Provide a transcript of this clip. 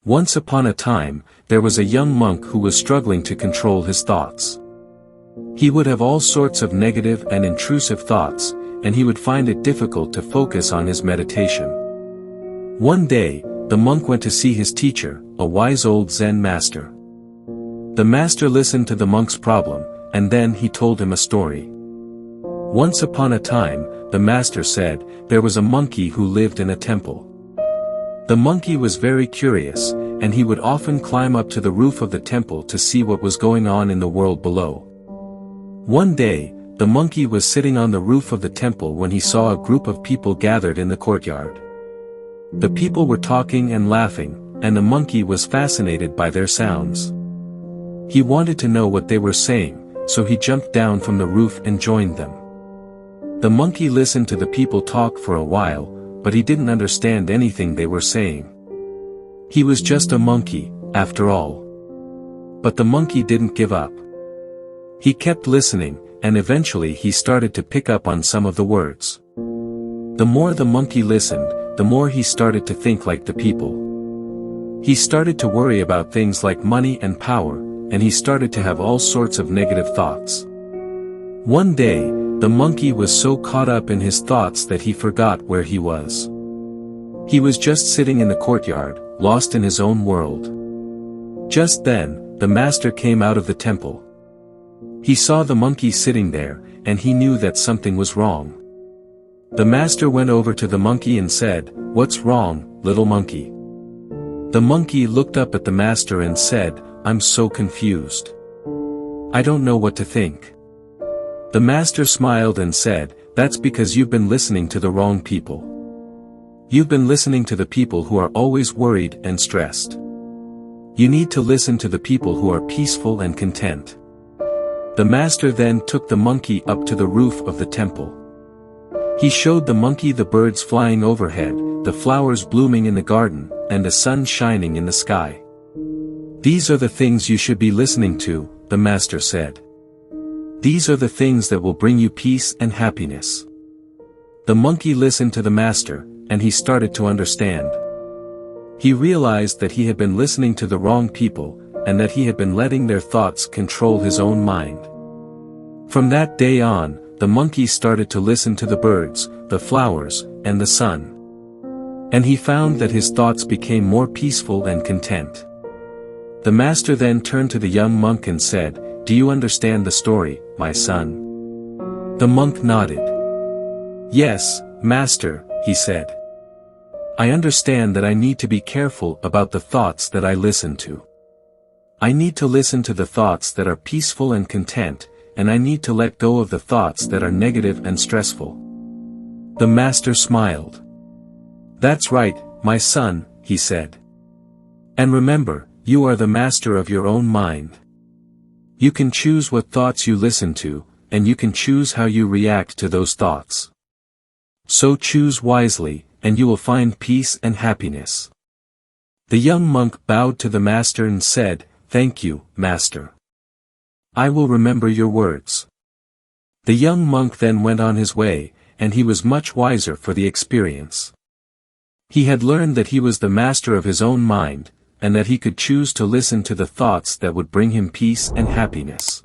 Once upon a time, there was a young monk who was struggling to control his thoughts. He would have all sorts of negative and intrusive thoughts, and he would find it difficult to focus on his meditation. One day, the monk went to see his teacher, a wise old Zen master. The master listened to the monk's problem, and then he told him a story. Once upon a time, the master said, there was a monkey who lived in a temple. The monkey was very curious, and he would often climb up to the roof of the temple to see what was going on in the world below. One day, the monkey was sitting on the roof of the temple when he saw a group of people gathered in the courtyard. The people were talking and laughing, and the monkey was fascinated by their sounds. He wanted to know what they were saying, so he jumped down from the roof and joined them. The monkey listened to the people talk for a while, but he didn't understand anything they were saying. He was just a monkey, after all. But the monkey didn't give up. He kept listening, and eventually he started to pick up on some of the words. The more the monkey listened, the more he started to think like the people. He started to worry about things like money and power, and he started to have all sorts of negative thoughts. One day, the monkey was so caught up in his thoughts that he forgot where he was. He was just sitting in the courtyard, lost in his own world. Just then, the master came out of the temple. He saw the monkey sitting there, and he knew that something was wrong. The master went over to the monkey and said, "What's wrong, little monkey?" The monkey looked up at the master and said, "I'm so confused. I don't know what to think." The master smiled and said, "That's because you've been listening to the wrong people. You've been listening to the people who are always worried and stressed. You need to listen to the people who are peaceful and content." The master then took the monkey up to the roof of the temple. He showed the monkey the birds flying overhead, the flowers blooming in the garden, and the sun shining in the sky. "These are the things you should be listening to," the master said. "These are the things that will bring you peace and happiness." The monkey listened to the master, and he started to understand. He realized that he had been listening to the wrong people, and that he had been letting their thoughts control his own mind. From that day on, the monkey started to listen to the birds, the flowers, and the sun. And he found that his thoughts became more peaceful and content. The master then turned to the young monk and said, "Do you understand the story, my son?" The monk nodded. "Yes, master," he said. "I understand that I need to be careful about the thoughts that I listen to. I need to listen to the thoughts that are peaceful and content, and I need to let go of the thoughts that are negative and stressful." The master smiled. "That's right, my son," he said. "And remember, you are the master of your own mind. You can choose what thoughts you listen to, and you can choose how you react to those thoughts. So choose wisely, and you will find peace and happiness." The young monk bowed to the master and said, "Thank you, master. I will remember your words." The young monk then went on his way, and he was much wiser for the experience. He had learned that he was the master of his own mind, and that he could choose to listen to the thoughts that would bring him peace and happiness.